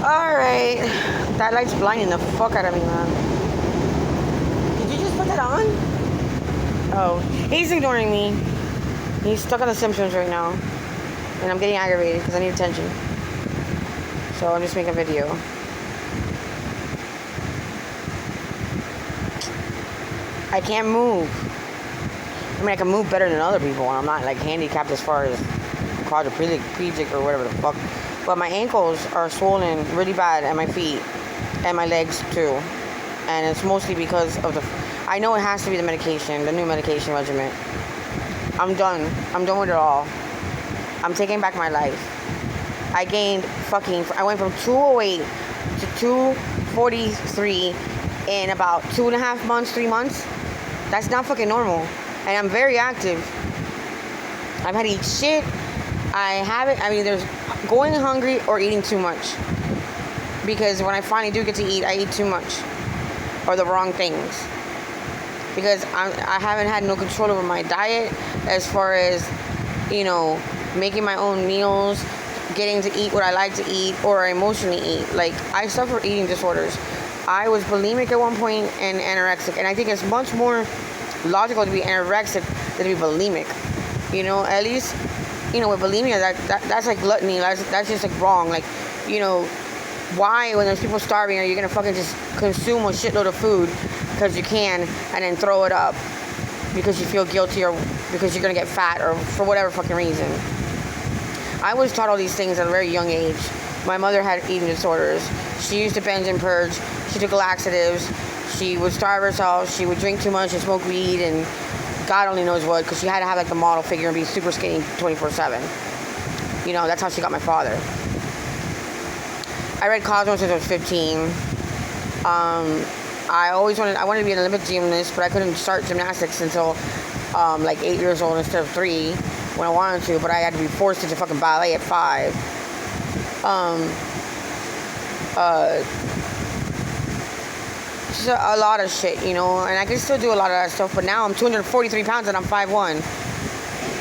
Alright. That light's blinding the fuck out of me, man. Did you just put that on? Oh. He's ignoring me. He's stuck on The Simpsons right now. And I'm getting aggravated because I need attention. So I'm just making a video. I can't move. I mean, I can move better than other people, and I'm not like handicapped as far as quadriplegic or whatever the fuck. But my ankles are swollen really bad, and my feet, and my legs too. And it's mostly because of I know it has to be the medication, the new medication regimen. I'm done. I'm done with it all. I'm taking back my life. I went from 208 to 243 in about 2.5 months, 3 months. That's not fucking normal. And I'm very active. I've had to eat shit. There's going hungry or eating too much. Because when I finally do get to eat, I eat too much. Or the wrong things. Because I haven't had no control over my diet as far as, making my own meals, getting to eat what I like to eat, or emotionally eat. Like, I suffer eating disorders. I was bulimic at one point and anorexic. And I think it's much more logical to be anorexic than to be bulimic. At least, with bulimia, that's like gluttony. That's just like wrong. Like, why, when there's people starving, are you going to fucking just consume a shitload of food because you can and then throw it up because you feel guilty or because you're going to get fat or for whatever fucking reason? I was taught all these things at a very young age. My mother had eating disorders. She used to binge and purge. She took laxatives. She would starve herself. She would drink too much and smoke weed and God only knows what, because she had to have like the model figure and be super skinny 24/7. That's how she got my father. I read Cosmos since I was 15. I wanted to be an Olympic gymnast, but I couldn't start gymnastics until like 8 years old instead of 3 when I wanted to, but I had to be forced into fucking ballet at 5. Just a lot of shit, and I can still do a lot of that stuff, but now I'm 243 pounds and I'm 5'1",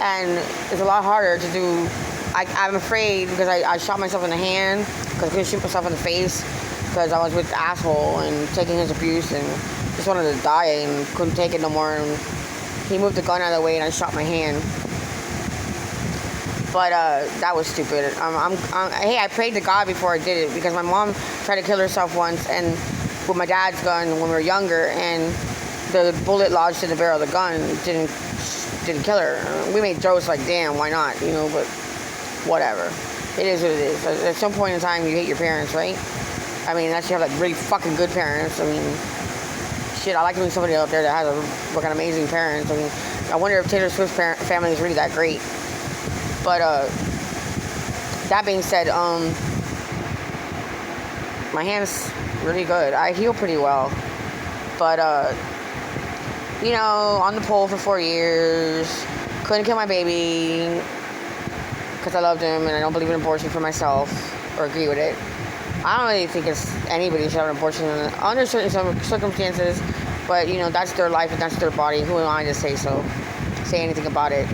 and it's a lot harder to do. I'm afraid because I shot myself in the hand because I couldn't shoot myself in the face because I was with the asshole and taking his abuse and just wanted to die and couldn't take it no more, and he moved the gun out of the way and I shot my hand. But that was stupid. Hey, I prayed to God before I did it because my mom tried to kill herself once and with my dad's gun when we were younger, and the bullet lodged in the barrel of the gun didn't kill her. We made jokes like, damn, why not? But whatever. It is what it is. At some point in time, you hate your parents, right? Unless you have like really fucking good parents. Shit, I like to meet somebody out there that has fucking amazing parents. I wonder if Taylor Swift's family is really that great. But that being said, my hand's really good. I heal pretty well. But, on the pole for 4 years. Couldn't kill my baby because I loved him and I don't believe in abortion for myself or agree with it. I don't really think anybody should have an abortion under certain circumstances. But, that's their life and that's their body. Who am I to say anything about it,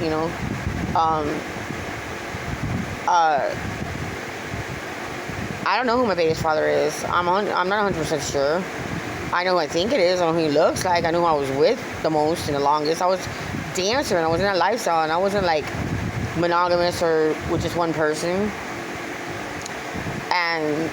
I don't know who my baby's father is. I'm not 100% sure. I know who I think it is. I know who he looks like. I know who I was with the most and the longest. I was dancer and I was in that lifestyle and I wasn't like monogamous or with just one person. And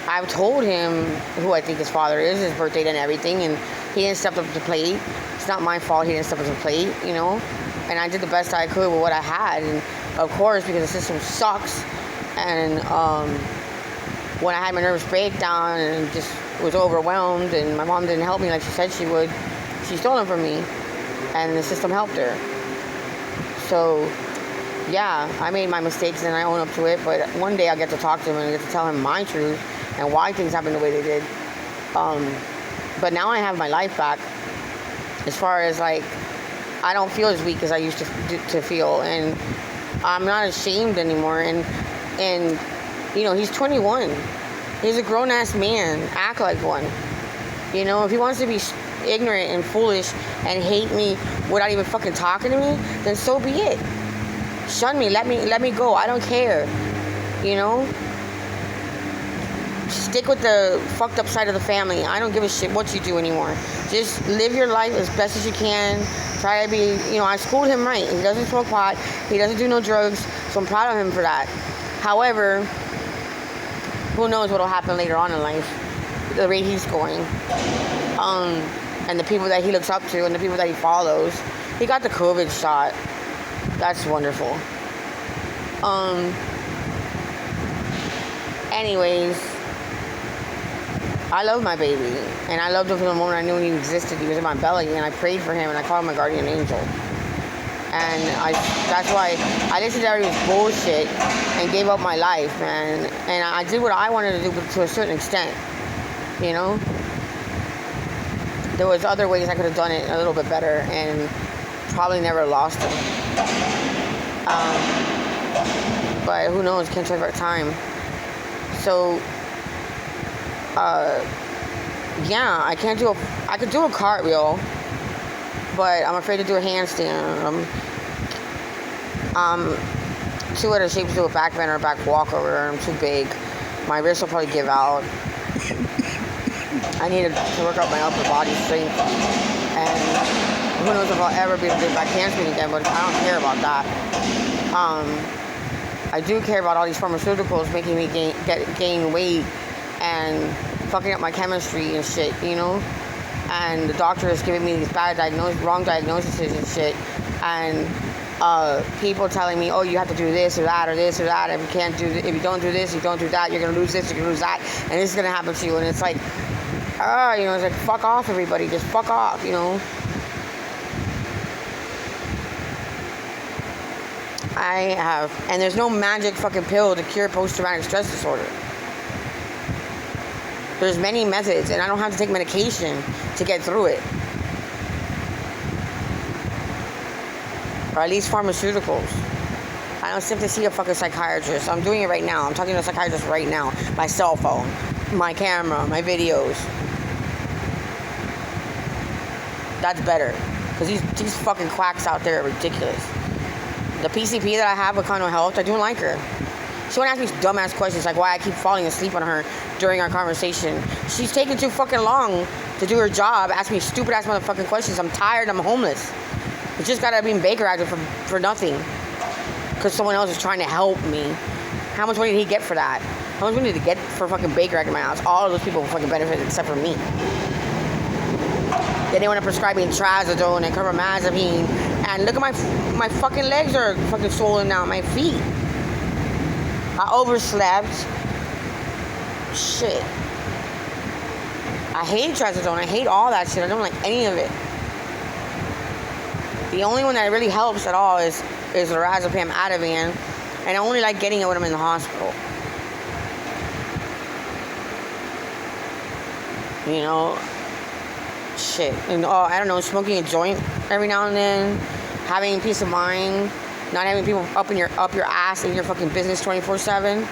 I've told him who I think his father is, his birth date and everything, and he didn't step up to the plate. It's not my fault he didn't step up to the plate, And I did the best I could with what I had. And of course, because the system sucks, and when I had my nervous breakdown and just was overwhelmed and my mom didn't help me like she said she would, she stole him from me and the system helped her. So yeah, I made my mistakes and I own up to it, but one day I'll get to talk to him and I get to tell him my truth and why things happened the way they did. But now I have my life back as far as like I don't feel as weak as I used to feel, and I'm not ashamed anymore. And he's 21. He's a grown-ass man. Act like one. If he wants to be ignorant and foolish and hate me without even fucking talking to me, then so be it. Shun me. Let me go. I don't care. Stick with the fucked up side of the family. I don't give a shit what you do anymore. Just live your life as best as you can. Try to be, I schooled him right. He doesn't smoke pot. He doesn't do no drugs. So I'm proud of him for that. However, who knows what will happen later on in life. The rate he's going. And the people that he looks up to and the people that he follows. He got the COVID shot. That's wonderful. Anyways, I love my baby, and I loved him from the moment I knew he existed. He was in my belly, and I prayed for him, and I called him my guardian angel. And that's why I listened to everybody's bullshit and gave up my life, man. And I did what I wanted to do to a certain extent, There was other ways I could have done it a little bit better, and probably never lost him. But who knows? Can't tell about time. So, yeah, I could do a cartwheel, but I'm afraid to do a handstand. Too out of shape to do a back bend or a back walkover. I'm too big. My wrist will probably give out. I need to work out my upper body strength, and who knows if I'll ever be able to do back handspring again, but I don't care about that. I do care about all these pharmaceuticals making me gain weight and fucking up my chemistry and shit, And the doctor is giving me these wrong diagnoses and shit. And people telling me, oh, you have to do this or that or this or that. If you don't do this, you don't do that, you're going to lose this, you're going to lose that. And this is going to happen to you. And it's like, it's like, fuck off, everybody. Just fuck off, and there's no magic fucking pill to cure post-traumatic stress disorder. There's many methods, and I don't have to take medication to get through it. Or at least pharmaceuticals. I don't have to see a fucking psychiatrist. I'm doing it right now. I'm talking to a psychiatrist right now. My cell phone, my camera, my videos. That's better. Because these fucking quacks out there are ridiculous. The PCP that I have with Condo Health, I don't like her. She won't ask me dumbass questions like why I keep falling asleep on her during our conversation. She's taking too fucking long to do her job, asking me stupid ass motherfucking questions. I'm tired, I'm homeless. It's just gotta be Baker acted for nothing. Because someone else is trying to help me. How much money did he get for that? How much money did he get for fucking Baker acting my house? All of those people will fucking benefit except for me. Then they want to prescribe me trazodone and carbamazepine. And look at my fucking legs are fucking swollen now. My feet. I overslept. Shit. I hate trazodone. I hate all that shit. I don't like any of it. The only one that really helps at all is lorazepam Ativan. And I only like getting it when I'm in the hospital. Shit. And I don't know, smoking a joint every now and then, having peace of mind, not having people up your ass in your fucking business 24/7,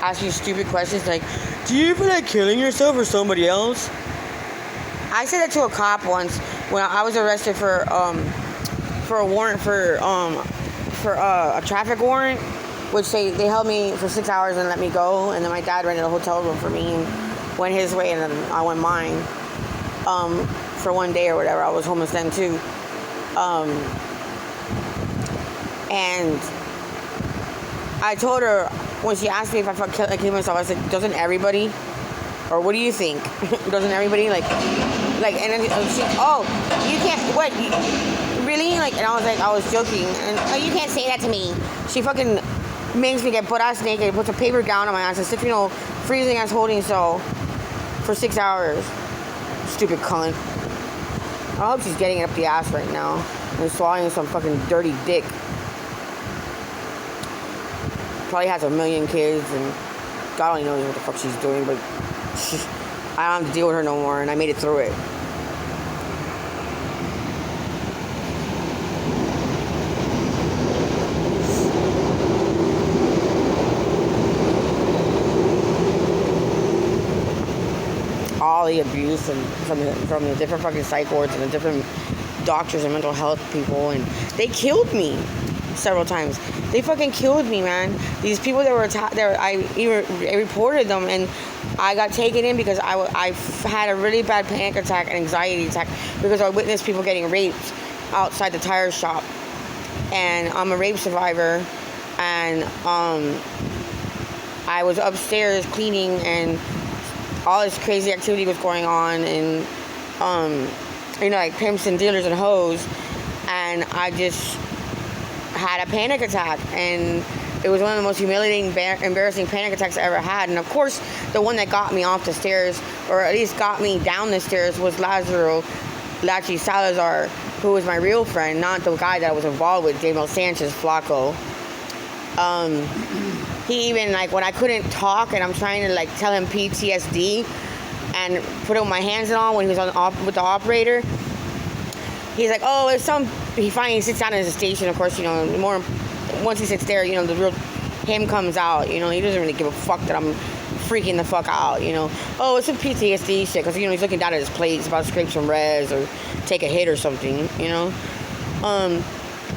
ask you stupid questions like, do you feel like killing yourself or somebody else? I said that to a cop once when I was arrested for a warrant for a traffic warrant, which they held me for 6 hours and let me go, and then my dad rented a hotel room for me and went his way and then I went mine. For one day or whatever. I was homeless then too. And I told her, when she asked me if I felt killing myself, I said, doesn't everybody? Or what do you think? Doesn't everybody? And then she, you can't, what? Really? And I was joking. And you can't say that to me. She fucking makes me get butt-ass naked, puts a paper gown on my ass, and sits, freezing ass holding so for 6 hours. Stupid cunt. I hope she's getting it up the ass right now and swallowing some fucking dirty dick. Probably has a million kids and God only knows what the fuck she's doing, but I don't have to deal with her no more, and I made it through it. All the abuse and from the different fucking psych wards and the different doctors and mental health people, and they killed me. several times. They fucking killed me, man. These people that were there, I reported them, and I got taken in because I had a really bad panic attack and anxiety attack because I witnessed people getting raped outside the tire shop. And I'm a rape survivor, and I was upstairs cleaning, and all this crazy activity was going on, and like pimps and dealers and hoes, and I just had a panic attack, and it was one of the most humiliating, embarrassing panic attacks I ever had. And of course, the one that got me off the stairs, or at least got me down the stairs, was Lachi Salazar, who was my real friend, not the guy that I was involved with, Jamel Sanchez Flaco. He even, like, when I couldn't talk and I'm trying to, like, tell him PTSD and put my hands on when he was with the operator, he's like, oh, it's he finally sits down at his station. Of course, once he sits there, the real him comes out. He doesn't really give a fuck that I'm freaking the fuck out, Oh, it's some PTSD shit, because, he's looking down at his plate. He's about to scrape some res or take a hit or something,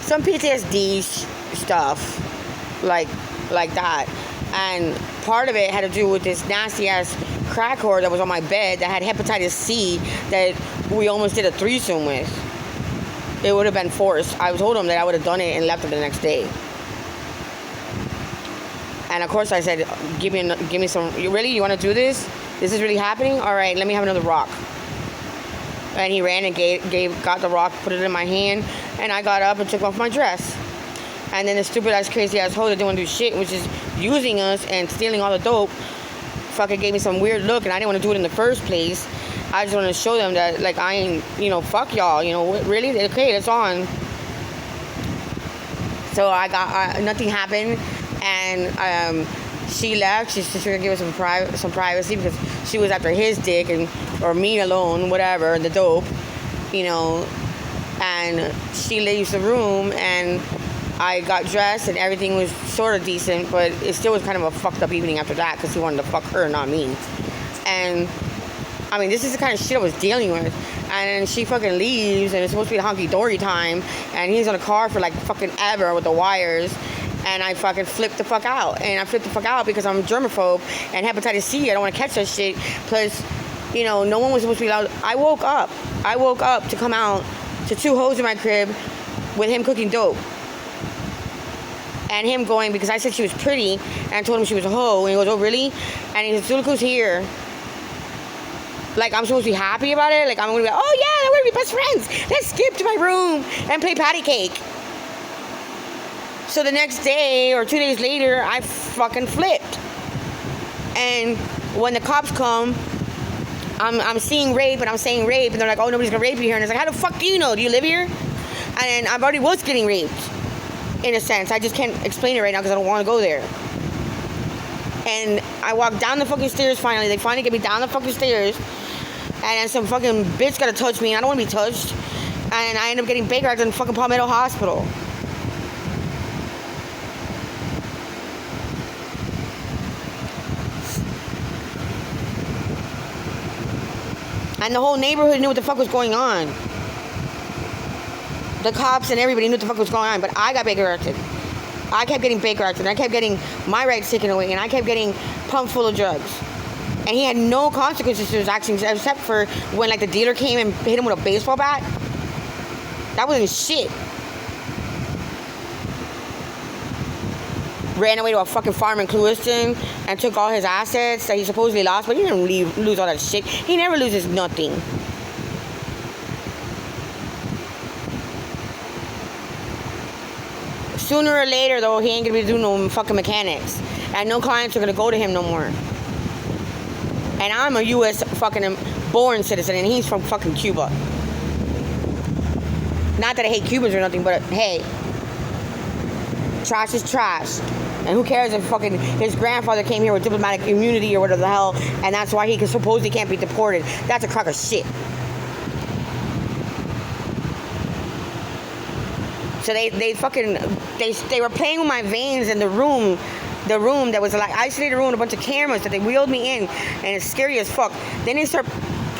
Some PTSD stuff, like that. And part of it had to do with this nasty-ass crack whore that was on my bed that had hepatitis C that we almost did a threesome with. It would have been forced. I told him that I would have done it and left him the next day. And of course I said, give me some, really? You want to do this? This is really happening? All right, let me have another rock. And he ran and got the rock, put it in my hand, and I got up and took off my dress. And then the stupid ass crazy ass hoe that didn't want to do shit, which is using us and stealing all the dope, fucking gave me some weird look, and I didn't want to do it in the first place. I just wanted to show them that, like, I ain't, fuck y'all, really? Okay, it's on. So nothing happened, and she left. She said she was going to give us some privacy because she was after his dick, or me alone, whatever, the dope, and she leaves the room, and I got dressed, and everything was sort of decent, but it still was kind of a fucked up evening after that because he wanted to fuck her, not me. And this is the kind of shit I was dealing with. And then she fucking leaves, and it's supposed to be the honky-dory time, and he's on a car for like fucking ever with the wires, and I fucking flipped the fuck out. And I flipped the fuck out because I'm germaphobe and hepatitis C. I don't want to catch that shit. Plus, no one was supposed to be allowed. I woke up to come out to two hoes in my crib with him cooking dope. And him going, because I said she was pretty, and I told him she was a hoe, and he goes, oh, really? And he said, look who's here. Like, I'm supposed to be happy about it? Like, I'm going to be like, oh, yeah, we're going to be best friends. Let's skip to my room and play patty cake. So the next day, or 2 days later, I fucking flipped. And when the cops come, I'm seeing rape, and I'm saying rape, and they're like, oh, nobody's going to rape you here. And it's like, how the fuck do you know? Do you live here? And I already was getting raped. In a sense, I just can't explain it right now because I don't want to go there. And I walked down the fucking stairs finally. They finally get me down the fucking stairs. And then some fucking bitch got to touch me. And I don't want to be touched. And I end up getting Baker Act in fucking Palmetto Hospital. And the whole neighborhood knew what the fuck was going on. The cops and everybody knew what the fuck was going on, but I got Baker Acted. I kept getting Baker Acted, and I kept getting my rights taken away, and I kept getting pumped full of drugs. And he had no consequences to his actions except for when, like, the dealer came and hit him with a baseball bat. That wasn't shit. Ran away to a fucking farm in Clewiston and took all his assets that he supposedly lost, but he didn't lose all that shit. He never loses nothing. Sooner or later, though, he ain't gonna be doing no fucking mechanics. And no clients are gonna go to him no more. And I'm a U.S. fucking born citizen, and he's from fucking Cuba. Not that I hate Cubans or nothing, but hey, trash is trash. And who cares if fucking his grandfather came here with diplomatic immunity or whatever the hell, and that's why he supposedly can't be deported. That's a crock of shit. So they were playing with my veins in the room that was like isolated room with a bunch of cameras that they wheeled me in, and it's scary as fuck. Then they start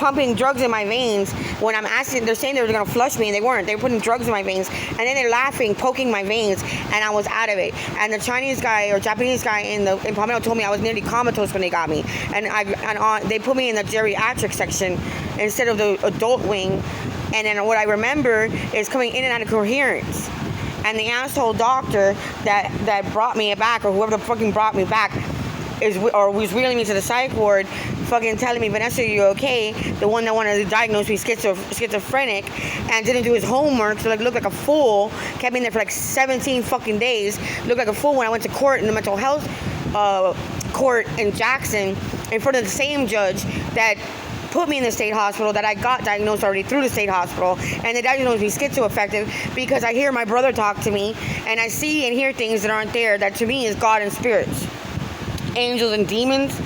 pumping drugs in my veins when I'm asking. They're saying they were going to flush me, and they weren't. They were putting drugs in my veins, and then they're laughing, poking my veins, and I was out of it. And the Chinese guy or Japanese guy in Palmetto told me I was nearly comatose when they got me, and they put me in the geriatric section instead of the adult wing. And then what I remember is coming in and out of coherence. And the asshole doctor that brought me back, or whoever the fucking brought me back, was wheeling me to the psych ward, fucking telling me, Vanessa, are you okay? The one that wanted to diagnose me schizophrenic and didn't do his homework, so looked like a fool. Kept me in there for 17 fucking days. Looked like a fool when I went to court in the mental health court in Jackson in front of the same judge that put me in the state hospital, that I got diagnosed already through the state hospital, and they diagnosed me schizoaffective because I hear my brother talk to me, and I see and hear things that aren't there, that to me is God and spirits. Angels and demons.